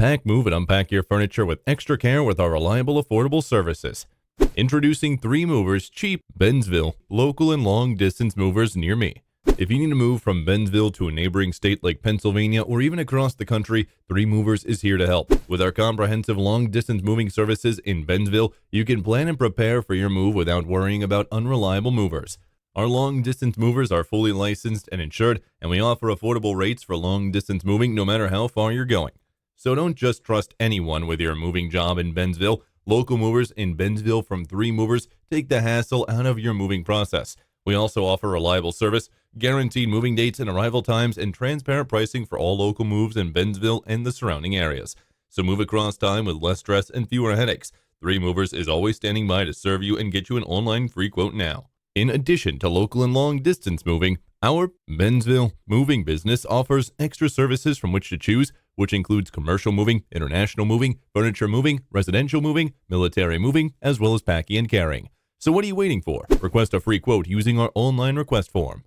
Pack, move, and unpack your furniture with extra care with our reliable, affordable services. Introducing 3 Movers Cheap Bensville, local and long-distance movers near me. If you need to move from Bensville to a neighboring state like Pennsylvania or even across the country, 3 Movers is here to help. With our comprehensive long-distance moving services in Bensville, you can plan and prepare for your move without worrying about unreliable movers. Our long-distance movers are fully licensed and insured, and we offer affordable rates for long-distance moving no matter how far you're going. So don't just trust anyone with your moving job in Bensville. Local movers in Bensville from 3 Movers take the hassle out of your moving process. We also offer reliable service, guaranteed moving dates and arrival times, and transparent pricing for all local moves in Bensville and the surrounding areas. So move across time with less stress and fewer headaches. 3 Movers is always standing by to serve you and get you an online free quote now. In addition to local and long distance moving, our Bensville moving business offers extra services from which to choose, which includes commercial moving, international moving, furniture moving, residential moving, military moving, as well as packing and carrying. So what are you waiting for? Request a free quote using our online request form.